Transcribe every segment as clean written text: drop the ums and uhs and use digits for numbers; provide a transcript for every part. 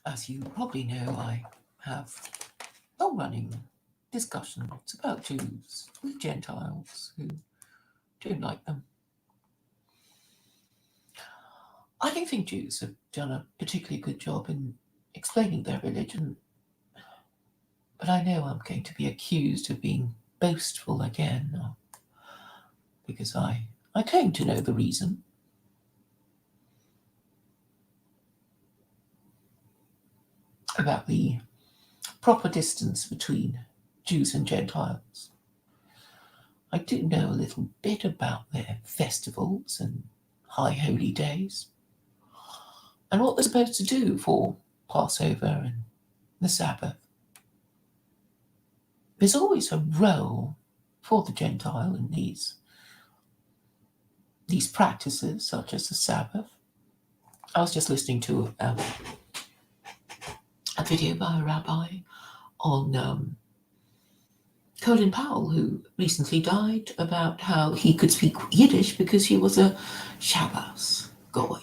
As you probably know, I have long-running discussions about Jews with Gentiles who don't like them. I don't think Jews have done a particularly good job in explaining their religion, but I know I'm going to be accused of being boastful again, because I claim to know the reason. About the proper distance between Jews and Gentiles. I do know a little bit about their festivals and high holy days, and what they're supposed to do for Passover and the Sabbath. There's always a role for the Gentile in these practices, such as the Sabbath. I was just listening to a video by a rabbi on Colin Powell, who recently died, about how he could speak Yiddish because he was a Shabbos goy.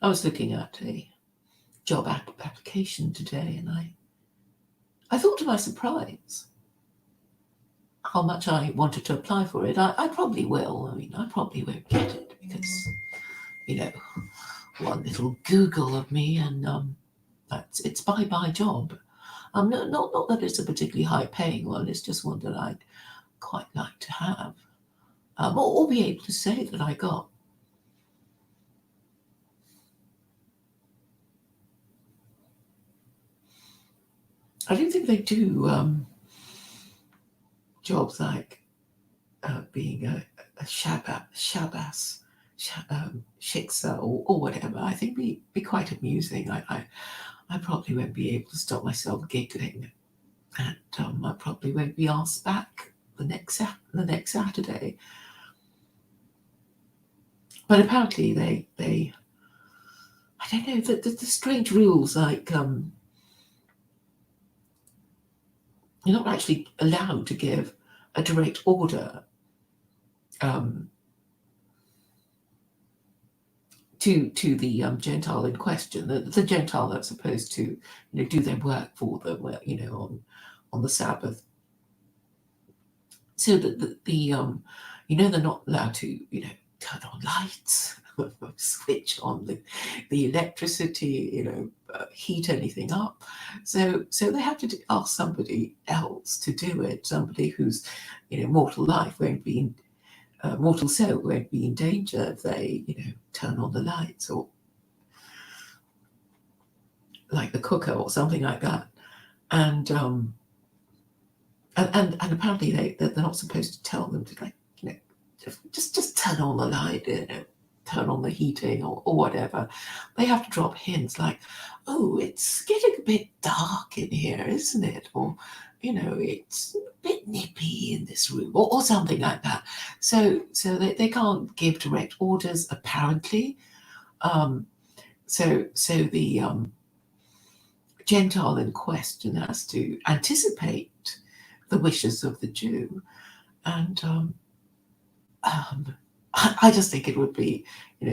I was looking at a job application today, and I thought to my surprise how much I wanted to apply for it. I probably will. I mean, I probably won't get it because, one little Google of me and it's bye-bye job. Not that it's a particularly high-paying one. It's just one that I'd quite like to have, or be able to say that I got. I don't think they do jobs like being a Shabbos, shiksa or whatever. I think be quite amusing. I probably won't be able to stop myself giggling, and I probably won't be asked back the next Saturday. But apparently they I don't know, the strange rules, like you're not actually allowed to give a direct order to the Gentile in question, the Gentile that's supposed to do their work for them, on the Sabbath. So that they're not allowed to turn on lights, switch on the electricity, heat anything up. So they have to ask somebody else to do it, somebody whose mortal soul won't be in danger if they turn on the lights, or like the cooker or something like that. And apparently they're not supposed to tell them to just turn on the light, turn on the heating or whatever. They have to drop hints like, oh, it's getting a bit dark in here, isn't it? Or it's a bit nippy in this room, or something like that. So they can't give direct orders, apparently. So the Gentile in question has to anticipate the wishes of the Jew, and I just think it would be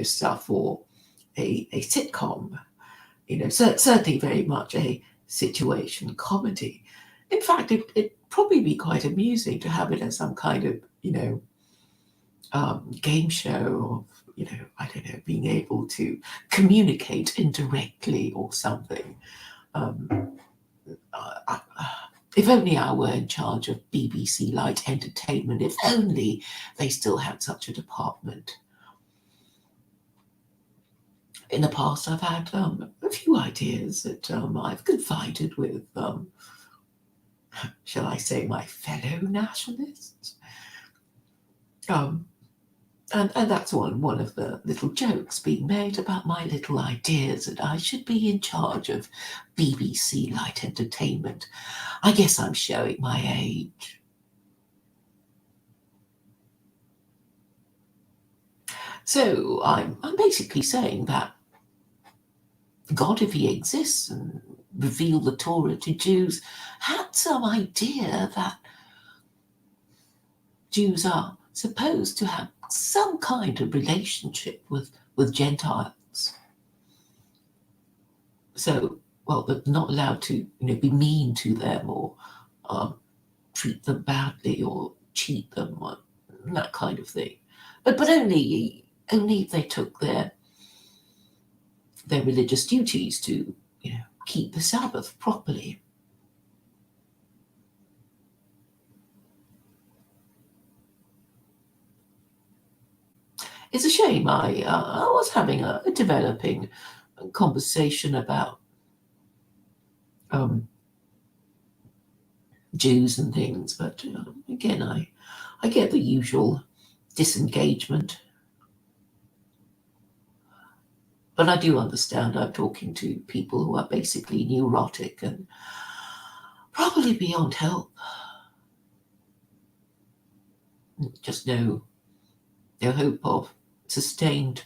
stuff for a sitcom, certainly very much a situation comedy. In fact, it'd probably be quite amusing to have it as some kind of game show of I don't know, being able to communicate indirectly or something. If only I were in charge of BBC Light Entertainment, if only they still had such a department. In the past, I've had a few ideas that I've confided with, shall I say, my fellow nationalists. And that's one of the little jokes being made about my little ideas, that I should be in charge of BBC Light Entertainment. I guess I'm showing my age. So I'm basically saying that God, if he exists and revealed the Torah to Jews, had some idea that Jews are supposed to have some kind of relationship with Gentiles. So, well, they're not allowed to, be mean to them or treat them badly or cheat them or that kind of thing. But only if they took their religious duties to, keep the Sabbath properly. It's a shame. I was having a developing conversation about Jews and things, but again, I get the usual disengagement. But I do understand I'm talking to people who are basically neurotic and probably beyond help. Just no hope of sustained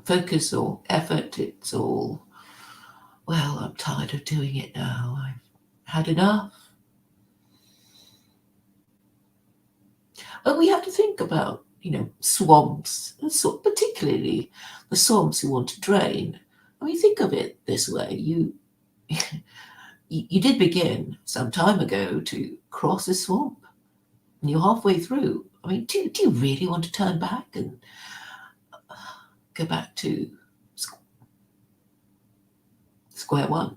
focus or effort. It's all, well, I'm tired of doing it now. I've had enough. But we have to think about, swamps, particularly the swamps you want to drain. I mean, think of it this way. You did begin some time ago to cross a swamp, and you're halfway through. I mean, do you really want to turn back and go back to square one?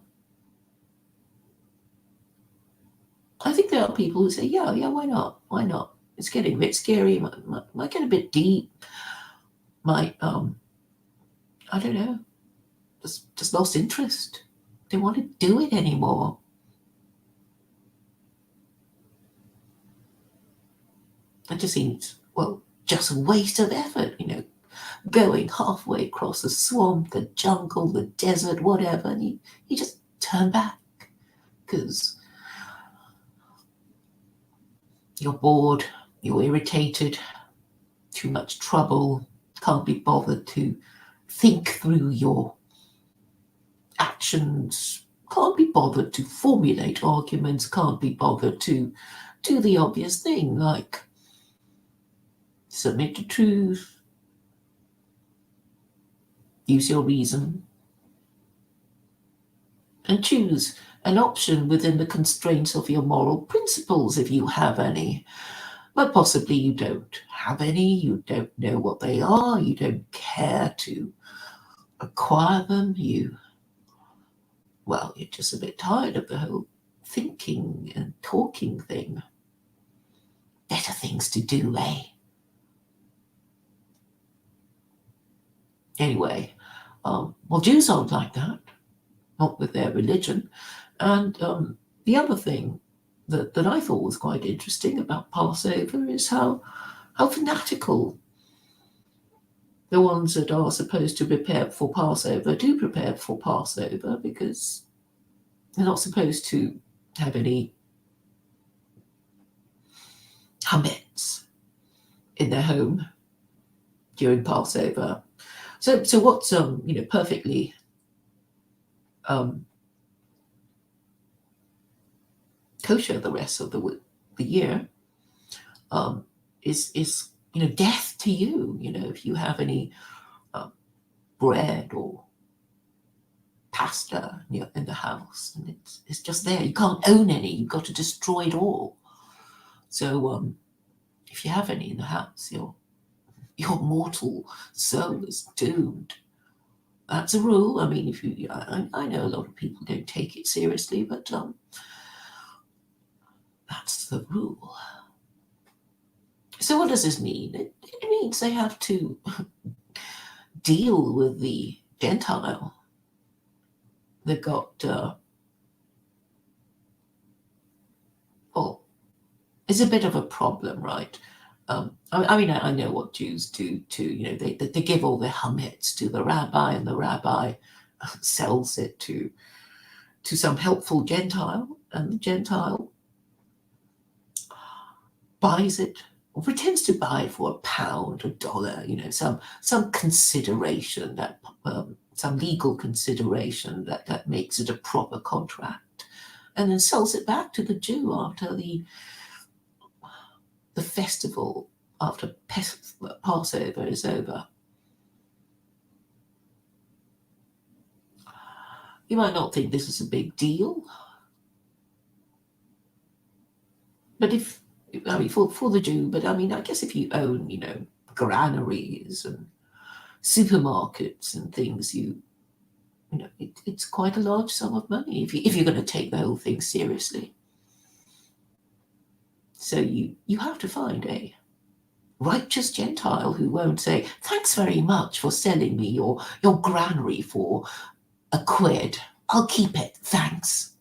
I think there are people who say, yeah, why not? Why not? It's getting a bit scary, might get a bit deep, might, I don't know, just lost interest. Don't want to do it anymore. It just seems, well, just a waste of effort, going halfway across the swamp, the jungle, the desert, whatever, and you just turn back because you're bored, you're irritated, too much trouble, can't be bothered to think through your actions, can't be bothered to formulate arguments, can't be bothered to do the obvious thing like submit to truth, use your reason, and choose an option within the constraints of your moral principles if you have any. But possibly you don't have any, you don't know what they are, you don't care to acquire them, you're just a bit tired of the whole thinking and talking thing. Better things to do, eh? Anyway, Jews aren't like that, not with their religion. And the other thing that I thought was quite interesting about Passover is how fanatical the ones that are supposed to prepare for Passover do prepare for Passover, because they're not supposed to have any chametz in their home during Passover. So what's perfectly kosher the rest of the year is death to you. If you have any bread or pasta in the house, and it's just there, you can't own any. You've got to destroy it all. So if you have any in the house, your mortal soul is doomed. That's a rule. I mean, I know a lot of people don't take it seriously, but that's the rule. So what does this mean? It means they have to deal with the Gentile. They've got, it's a bit of a problem, right? I know what Jews do too. They give all their chametz to the rabbi, and the rabbi sells it to some helpful Gentile, and the Gentile buys it or pretends to buy it for £1, $1, some consideration, that some legal consideration that makes it a proper contract, and then sells it back to the Jew after the the festival after Passover is over. You might not think this is a big deal, but for the Jew, but I guess if you own, granaries and supermarkets and things, it's quite a large sum of money if you're going to take the whole thing seriously. So you have to find a righteous Gentile who won't say, "Thanks very much for selling me your granary for £1. I'll keep it, thanks."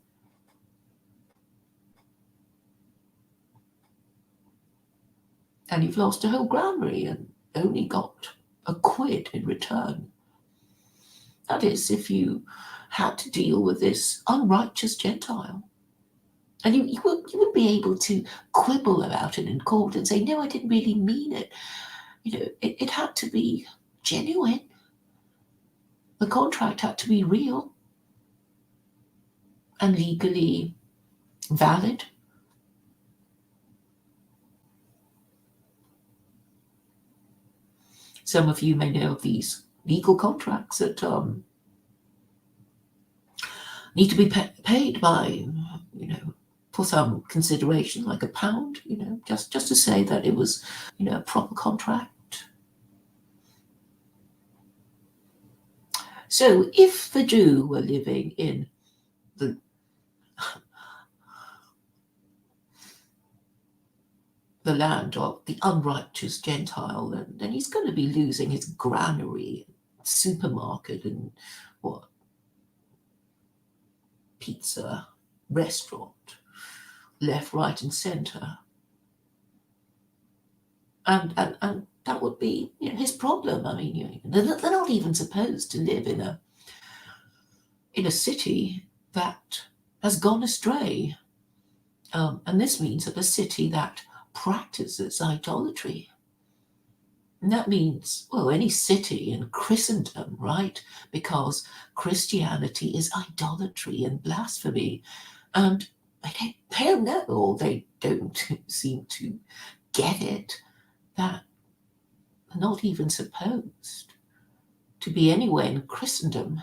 And you've lost a whole granary and only got £1 in return. That is, if you had to deal with this unrighteous Gentile. And you wouldn't be able to quibble about it in court and say, "No, I didn't really mean it." It had to be genuine. The contract had to be real and legally valid. Some of you may know of these legal contracts that need to be paid by, for some consideration, like £1, just to say that it was, a proper contract. So if the Jew were living in the land of the unrighteous Gentile, then he's going to be losing his granary, supermarket, and pizza restaurant, left, right, and centre. And that would be his problem. They're not even supposed to live in a city that has gone astray. And this means that a city that practices idolatry. And that means, any city in Christendom, right? Because Christianity is idolatry and blasphemy. And they don't know, or they don't seem to get it, that they're not even supposed to be anywhere in Christendom,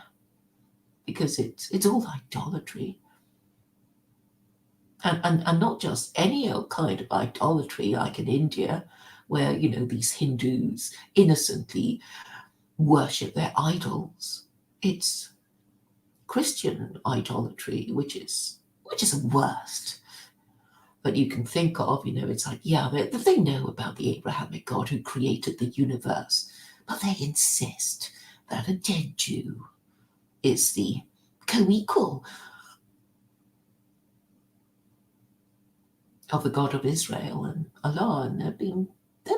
because it's all idolatry. And not just any old kind of idolatry like in India, where, these Hindus innocently worship their idols. It's Christian idolatry, which is the worst that you can think of. It's like, they know about the Abrahamic God who created the universe, but they insist that a dead Jew is the co-equal of the God of Israel and Allah, and they've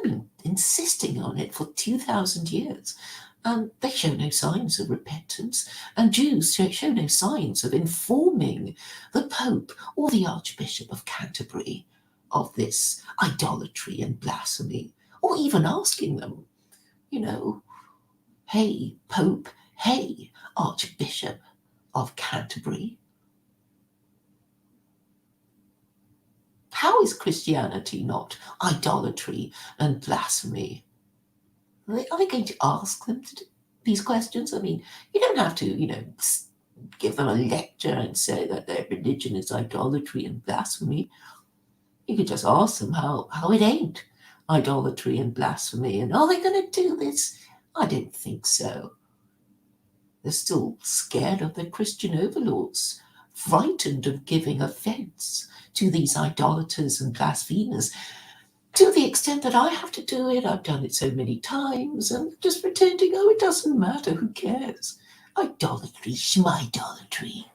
been insisting on it for 2,000 years. And they show no signs of repentance, and Jews show no signs of informing the Pope or the Archbishop of Canterbury of this idolatry and blasphemy, or even asking them, "Hey, Pope, hey, Archbishop of Canterbury, how is Christianity not idolatry and blasphemy?" Are they going to ask them to do these questions? You don't have to, give them a lecture and say that their religion is idolatry and blasphemy. You could just ask them how it ain't idolatry and blasphemy. And are they going to do this? I don't think so. They're still scared of their Christian overlords, frightened of giving offense to these idolaters and blasphemers, to the extent that I have to do it. I've done it so many times, and just pretending, it doesn't matter, who cares? Idolatry, schmidolatry.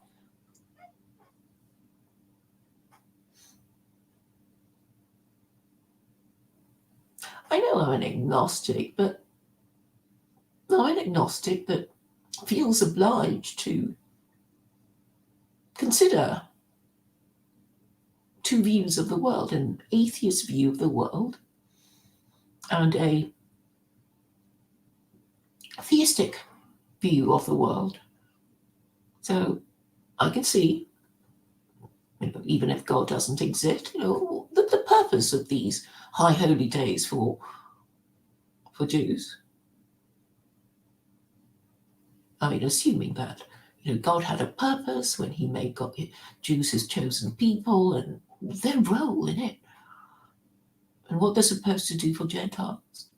I know I'm an agnostic that feels obliged to consider two views of the world: an atheist view of the world and a theistic view of the world. So I can see, even if God doesn't exist, the purpose of these high holy days for Jews? I mean, assuming that God had a purpose when He made Jews His chosen people and their role in it, and what they're supposed to do for Gentiles.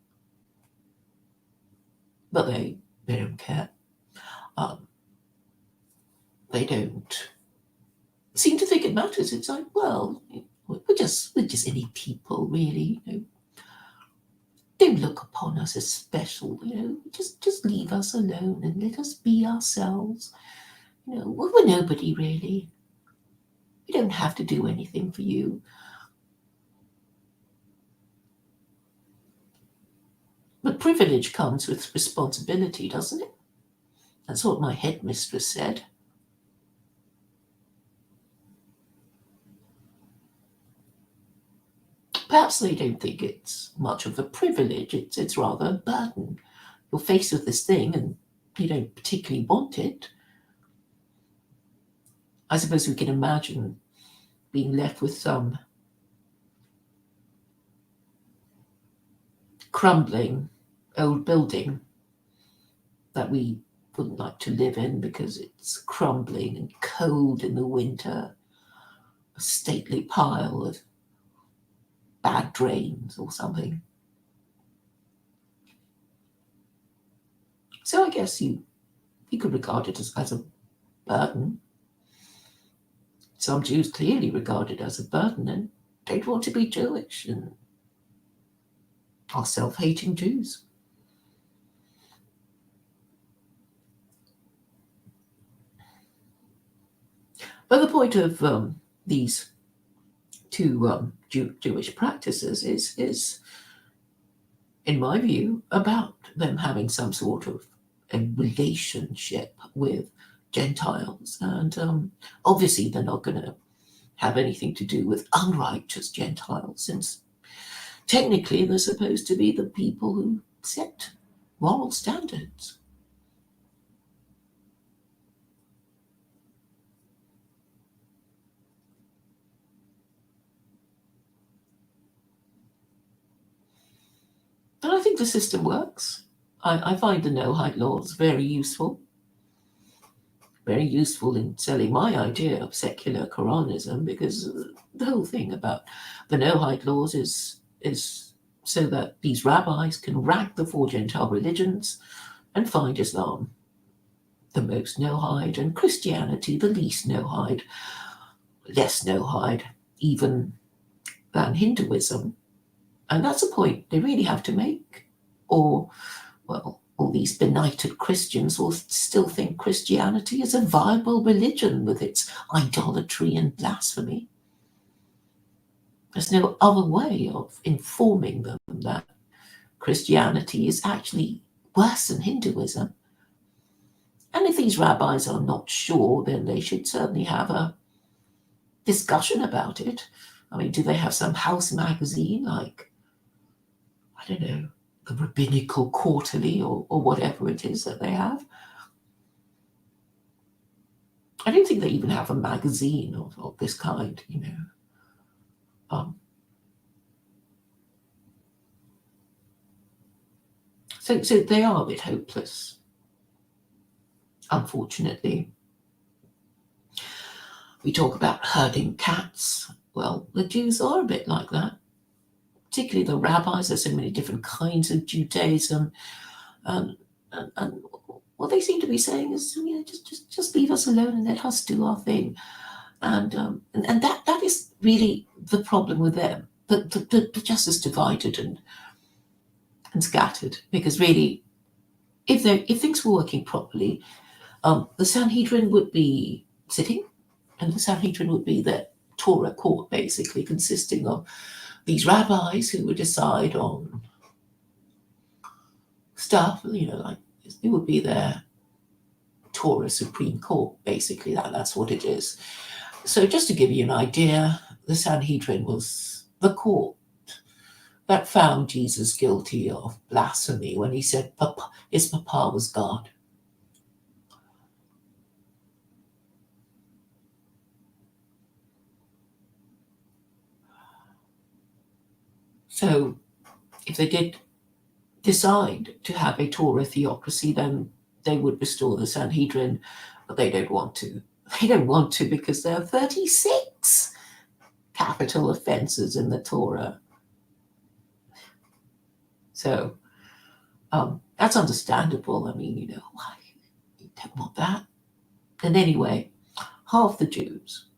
But they don't care. They don't seem to think it matters. It's like, well, we're just any people, really. Don't look upon us as special. Just leave us alone and let us be ourselves. We're nobody really. We don't have to do anything for you. But privilege comes with responsibility, doesn't it? That's what my headmistress said. Perhaps they don't think it's much of a privilege. It's rather a burden. You're faced with this thing and you don't particularly want it. I suppose we can imagine being left with some crumbling old building that we wouldn't like to live in because it's crumbling and cold in the winter, a stately pile of bad drains or something. So I guess you could regard it as a burden. Some Jews clearly regard it as a burden and don't want to be Jewish and are self-hating Jews. But the point of these two Jewish practices is, in my view, about them having some sort of a relationship with Gentiles. And obviously they're not going to have anything to do with unrighteous Gentiles, since technically they're supposed to be the people who set moral standards. And I think the system works. I find the Noahide laws very useful in selling my idea of secular Quranism, because the whole thing about the Noahide laws is so that these rabbis can rank the four Gentile religions and find Islam the most Noahide and Christianity the least Noahide, less Noahide even than Hinduism. And that's a point they really have to make. Or, well, all these benighted Christians will still think Christianity is a viable religion with its idolatry and blasphemy. There's no other way of informing them that Christianity is actually worse than Hinduism. And if these rabbis are not sure, then they should certainly have a discussion about it. I mean, do they have some house magazine like, I don't know, the Rabbinical Quarterly or whatever it is that they have? I don't think they even have a magazine of this kind, So they are a bit hopeless, unfortunately. We talk about herding cats. Well, the Jews are a bit like that, particularly the rabbis. There's so many different kinds of Judaism. And what they seem to be saying is, just leave us alone and let us do our thing. And that is really the problem with them. They're just as divided and scattered, because really, if things were working properly, the Sanhedrin would be sitting, and the Sanhedrin would be the Torah court, basically consisting of these rabbis who would decide on stuff, like it would be their Torah Supreme Court, basically. That's what it is. So just to give you an idea, the Sanhedrin was the court that found Jesus guilty of blasphemy when he said his papa was God. So if they did decide to have a Torah theocracy, then they would restore the Sanhedrin, but they don't want to. They don't want to because there are 36 capital offenses in the Torah. So that's understandable. I mean, why you don't want that. And anyway, half the Jews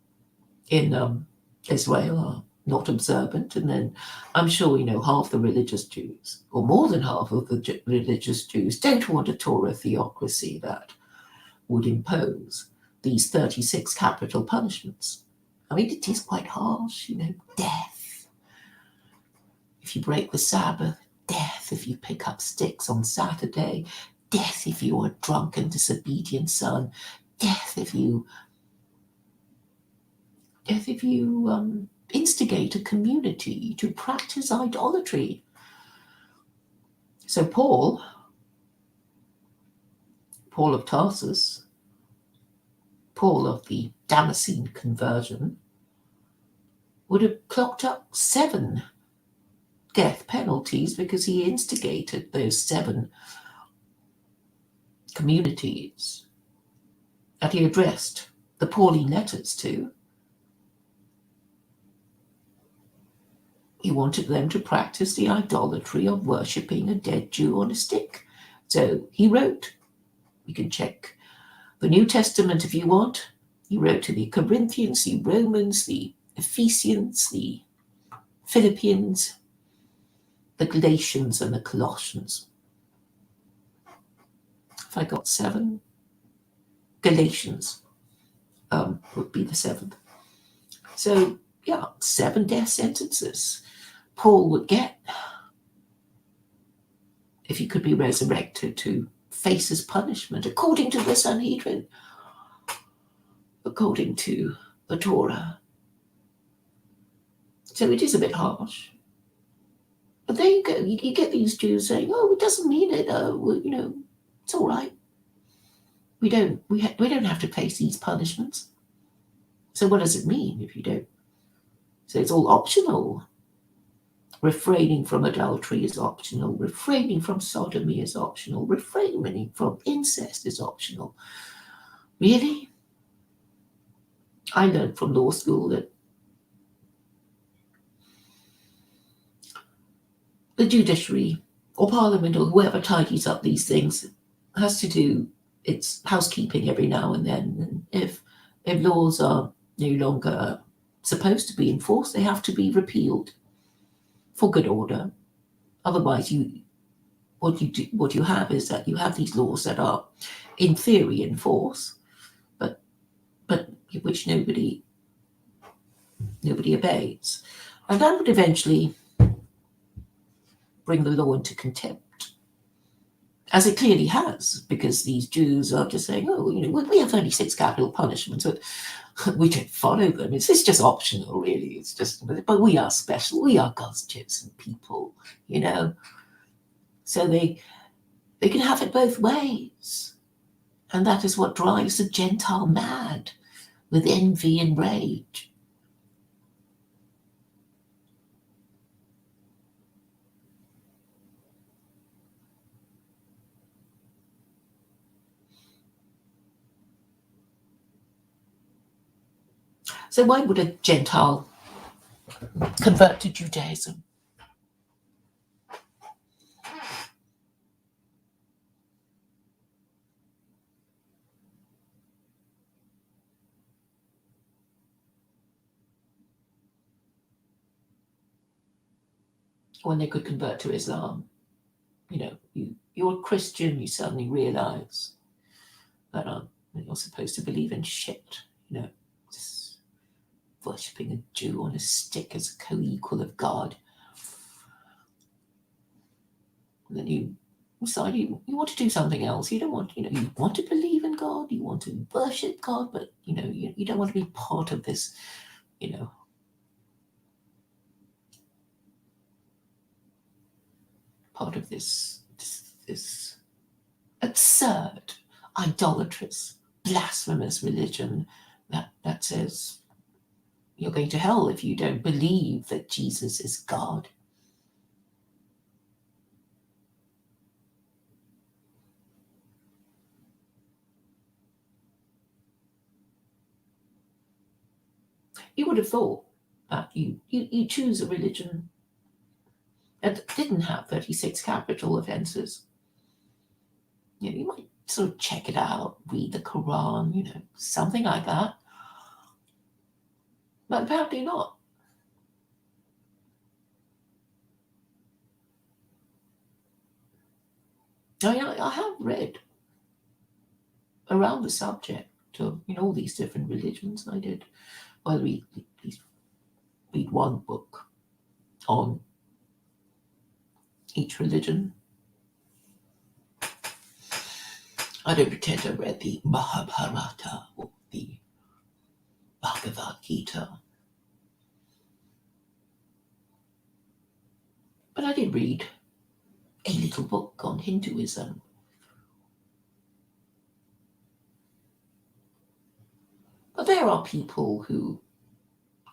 in Israel are not observant, and then I'm sure half the religious Jews, or more than half of the religious Jews, don't want a Torah theocracy that would impose these 36 capital punishments. I mean, it is quite harsh, death if you break the Sabbath, death if you pick up sticks on Saturday, death if you are a drunken, disobedient son, death if you instigate a community to practice idolatry. So Paul of Tarsus, Paul of the Damascene conversion, would have clocked up 7 death penalties because he instigated those 7 communities that he addressed the Pauline letters to. He wanted them to practice the idolatry of worshipping a dead Jew on a stick. So he wrote, you can check the New Testament if you want. He wrote to the Corinthians, the Romans, the Ephesians, the Philippians, the Galatians, and the Colossians. If I got 7, Galatians would be the 7th. So, 7 death sentences Paul would get if he could be resurrected to face his punishment according to the Sanhedrin, according to the Torah. So it is a bit harsh. But there you go. You get these Jews saying, "Oh, it doesn't mean it. It's all right. We don't have to face these punishments." So what does it mean if you don't? So it's all optional. Refraining from adultery is optional. Refraining from sodomy is optional. Refraining from incest is optional. Really? I learned from law school that the judiciary or parliament or whoever tidies up these things has to do its housekeeping every now and then. And if laws are no longer supposed to be enforced, they have to be repealed for good order. Otherwise, what you have is that you have these laws that are in theory in force, but which nobody obeys, and that would eventually bring the law into contempt, as it clearly has, because these Jews are just saying, we have 36 capital punishments, but we don't follow them. It's just optional, really. It's just, but we are special. We are God's chosen people, So they can have it both ways. And that is what drives the Gentile mad with envy and rage. So why would a Gentile convert to Judaism? When they could convert to Islam. You're a Christian, you suddenly realize that you're supposed to believe in shit, just worshipping a Jew on a stick as a co-equal of God. And then you decide you want to do something else. You don't want, you want to believe in God, you want to worship God, but you don't want to be part of this, part of this absurd, idolatrous, blasphemous religion that says you're going to hell if you don't believe that Jesus is God. You would have thought that you choose a religion that didn't have 36 capital offences. You might sort of check it out, read the Quran, something like that. But apparently not. I have read around the subject of all these different religions. I did read one book on each religion. I don't pretend I read the Mahabharata or the Bhagavad Gita, but I did read a little book on Hinduism. But there are people who,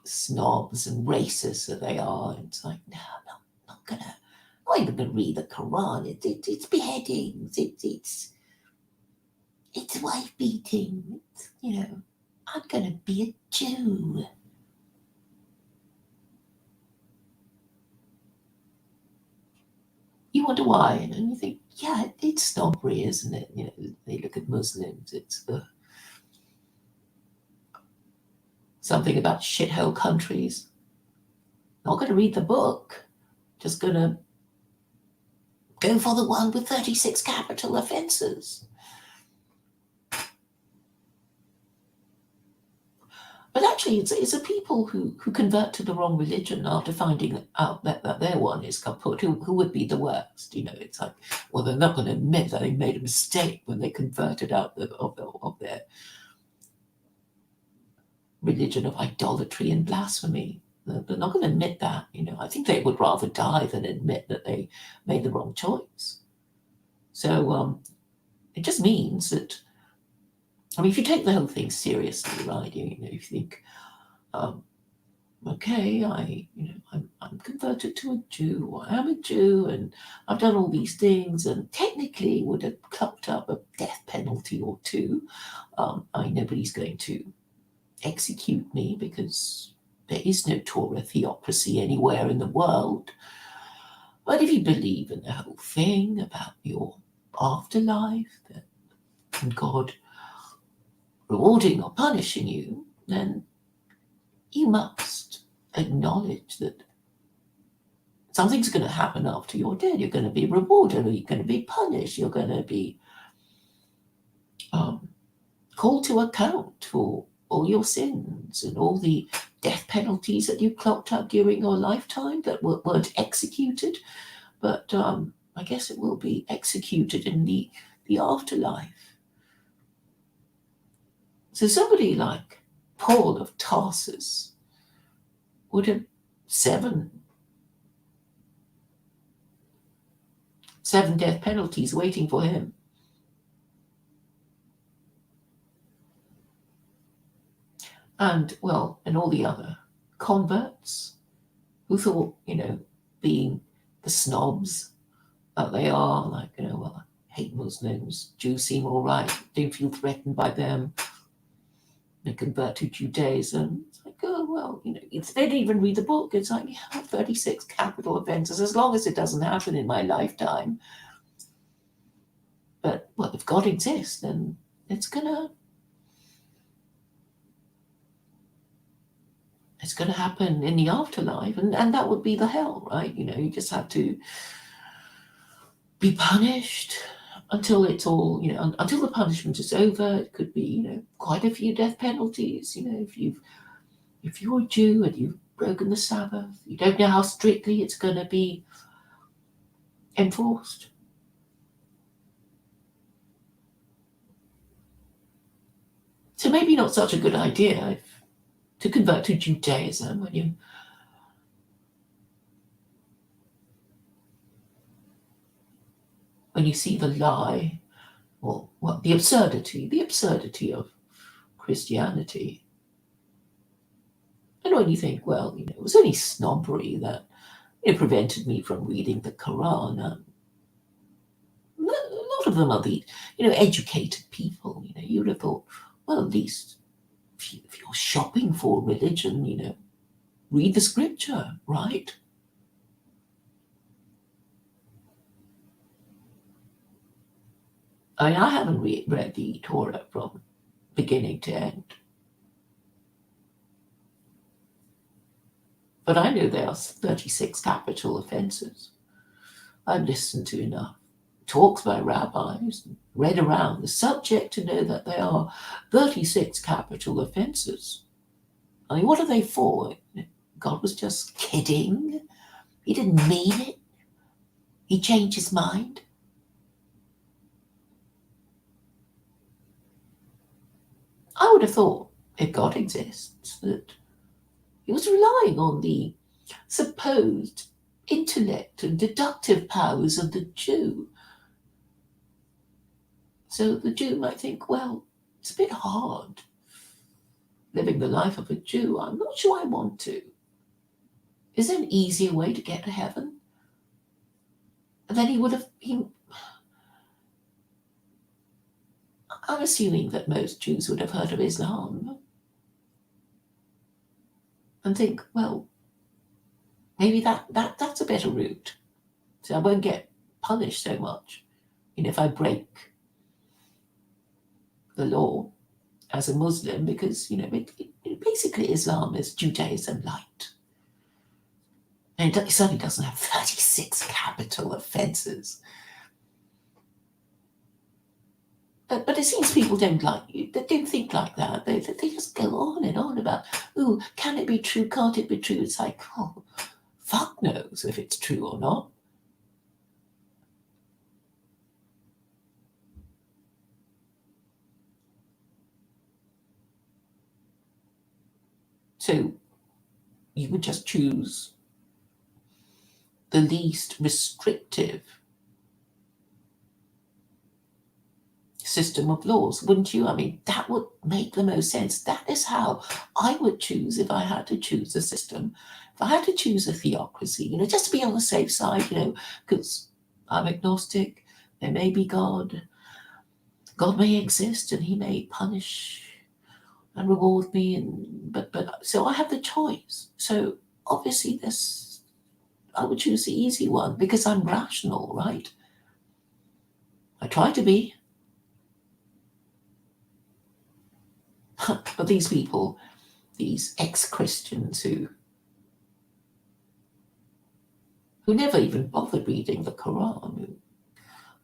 snobs and racists that they are, it's like, no, I'm not even gonna read the Quran. It's beheadings. It's wife beating. I'm gonna be a Jew. You wonder why, and you think, yeah, it's snobbery, isn't it? They look at Muslims. It's something about shithole countries. Not going to read the book. Just going to go for the one with 36 capital offences. But actually, it's the people who convert to the wrong religion after finding out that their one is kaput, who would be the worst. It's like, well, they're not going to admit that they made a mistake when they converted out of their religion of idolatry and blasphemy. They're not going to admit that. I think they would rather die than admit that they made the wrong choice. So it just means that, if you take the whole thing seriously, right? If you think, okay, I'm converted to a Jew. I am a Jew, and I've done all these things, and technically would have clocked up a death penalty or two. Nobody's going to execute me because there is no Torah theocracy anywhere in the world. But if you believe in the whole thing about your afterlife and God rewarding or punishing you, then you must acknowledge that something's going to happen after you're dead. You're going to be rewarded, or you're going to be punished. You're going to be called to account for all your sins and all the death penalties that you clocked up during your lifetime that weren't executed. But I guess it will be executed in the afterlife. So somebody like Paul of Tarsus would have seven death penalties waiting for him. And all the other converts who thought, being the snobs that they are, like, I hate Muslims, Jews seem all right, don't feel threatened by them. They convert to Judaism. It's like, oh, well, if they didn't even read the book, it's like, 36 capital offences, as long as it doesn't happen in my lifetime. But, if God exists, then it's gonna happen in the afterlife, and that would be the hell, right? You just have to be punished until it's all, until the punishment is over. It could be, quite a few death penalties. If you're a Jew and you've broken the Sabbath, you don't know how strictly it's going to be enforced. So maybe not such a good idea to convert to Judaism when you see the lie, or the absurdity of Christianity. And when you think, well, it was only snobbery that prevented me from reading the Quran. A lot of them are the, educated people. You would have thought, well, at least if you're shopping for religion, read the scripture, right? I mean, I haven't read the Torah from beginning to end, but I know there are 36 capital offenses. I've listened to enough talks by rabbis, read around the subject to know that there are 36 capital offenses. I mean, what are they for? God was just kidding. He didn't mean it. He changed his mind. I would have thought, if God exists, that he was relying on the supposed intellect and deductive powers of the Jew. So the Jew might think, well, it's a bit hard living the life of a Jew. I'm not sure I want to. Is there an easier way to get to heaven? And then I'm assuming that most Jews would have heard of Islam and think, well, maybe that's a better route. So I won't get punished so much, if I break the law as a Muslim, because, basically Islam is Judaism light. And it certainly doesn't have 36 capital offenses. But it seems people don't think like that. They just go on and on about, oh, can it be true? Can't it be true? It's like, oh, fuck knows if it's true or not. So you would just choose the least restrictive system of laws, wouldn't you? I mean, that would make the most sense. That is how I would choose if I had to choose a system. If I had to choose a theocracy, just to be on the safe side, because I'm agnostic. There may be God. God may exist and he may punish and reward me, but so I have the choice. So obviously I would choose the easy one because I'm rational, right? I try to be. But these people, these ex-Christians who never even bothered reading the Quran,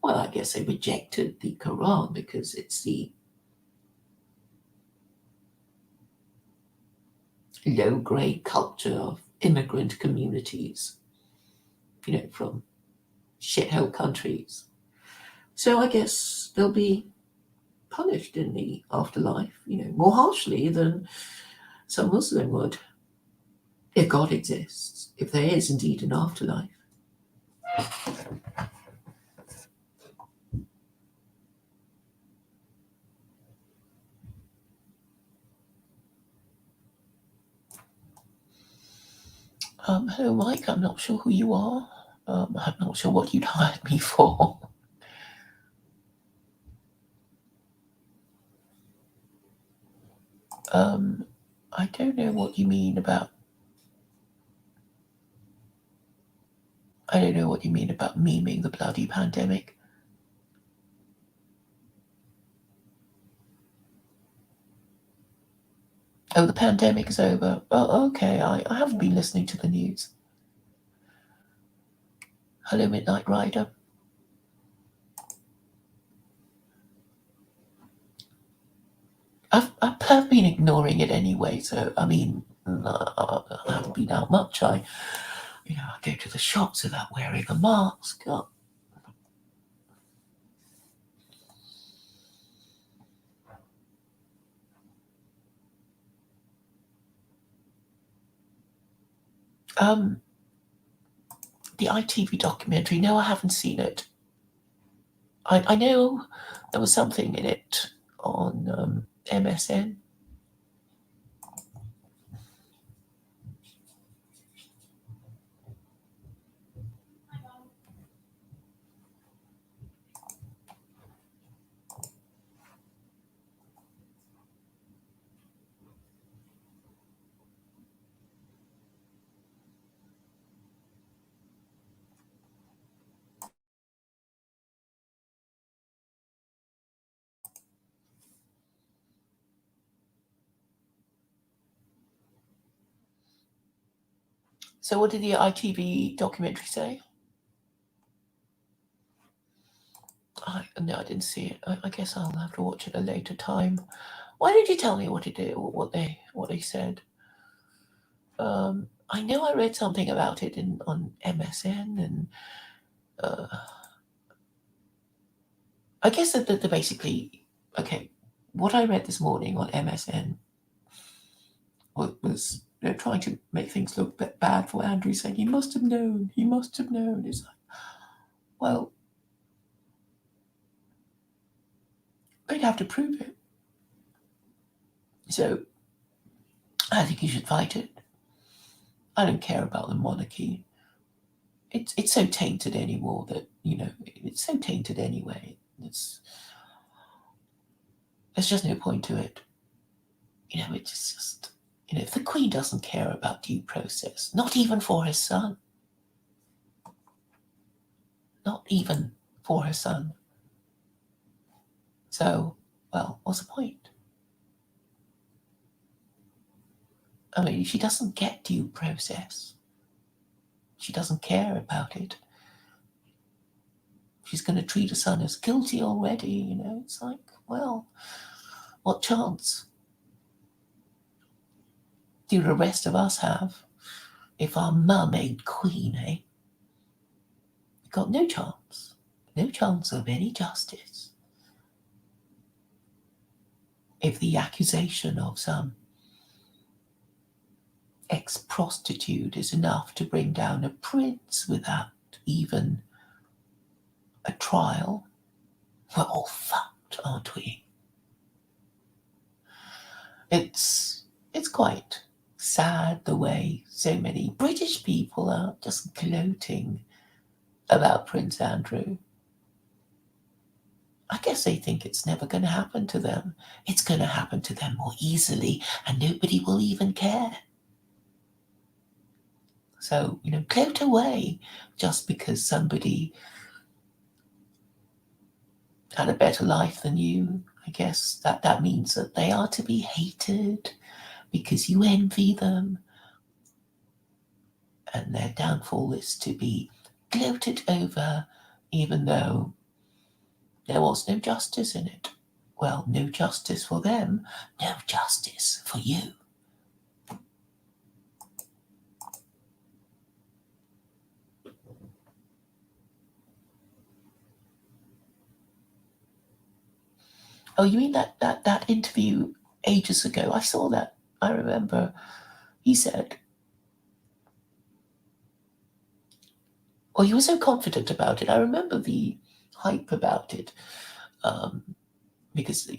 well, I guess they rejected the Quran because it's the low-grade culture of immigrant communities, from shithole countries. So I guess they'll be punished in the afterlife, more harshly than some Muslim would, if God exists, if there is indeed an afterlife. Hello, Mike. I'm not sure who you are. I'm not sure what you'd hired me for. I don't know what you mean about. I don't know what you mean about memeing the bloody pandemic. Oh, the pandemic is over. Oh, okay. I haven't been listening to the news. Hello, Midnight Rider. I've been ignoring it anyway, so I mean, I haven't been out much. I go to the shops without wearing a mask. The ITV documentary. No, I haven't seen it. I know there was something in it on MSN. So what did the ITV documentary say? No, I didn't see it. I guess I'll have to watch it at a later time. Why did you tell me what it did, what they said? I know I read something about it on MSN, and I guess that they're basically, okay, what I read this morning on MSN was they're trying to make things look bad for Andrew, saying he must have known. It's like, well, they'd have to prove it. So I think he should fight it. I don't care about the monarchy. It's so tainted anymore that, it's so tainted anyway. There's just no point to it. It's just, if the Queen doesn't care about due process, not even for her son, so, well, what's the point? I mean, she doesn't get due process. She doesn't care about it. She's going to treat her son as guilty already, It's like, well, what chance do the rest of us have if our mum ain't queen, eh? We've got no chance. No chance of any justice. If the accusation of some ex-prostitute is enough to bring down a prince without even a trial, we're all fucked, aren't we? It's quite sad the way so many British people are just gloating about Prince Andrew. I guess they think it's never going to happen to them. It's going to happen to them more easily, and nobody will even care. So, gloat away just because somebody had a better life than you. I guess that means that they are to be hated because you envy them, and their downfall is to be gloated over, even though there was no justice in it. Well, no justice for them, no justice for you. Oh, you mean that interview ages ago? I saw that. I remember he said, well, he was so confident about it. I remember the hype about it. Because,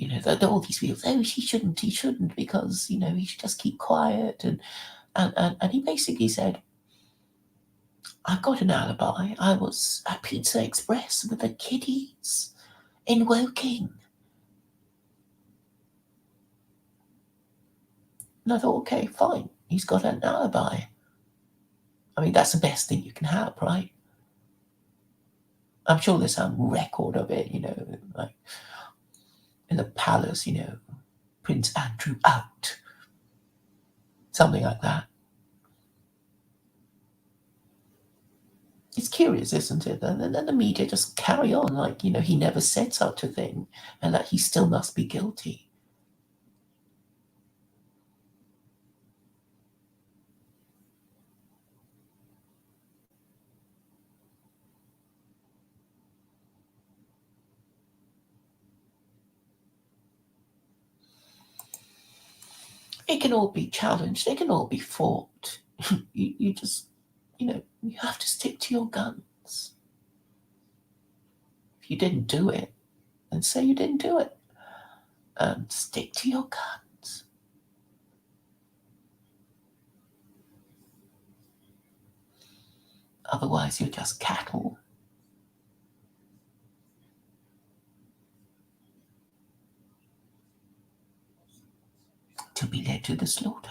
all these people say, oh, he shouldn't, because, he should just keep quiet. And he basically said, I've got an alibi. I was at Pizza Express with the kiddies in Woking. And I thought, okay, fine. He's got an alibi. I mean, that's the best thing you can have, right? I'm sure there's some record of it, like in the palace, Prince Andrew out. Something like that. It's curious, isn't it? And then the media just carry on like, he never said such a thing and that he still must be guilty. It can all be challenged. It can all be fought. you just, you have to stick to your guns. If you didn't do it, then say you didn't do it. And stick to your guns. Otherwise, you're just cattle to be led to the slaughter.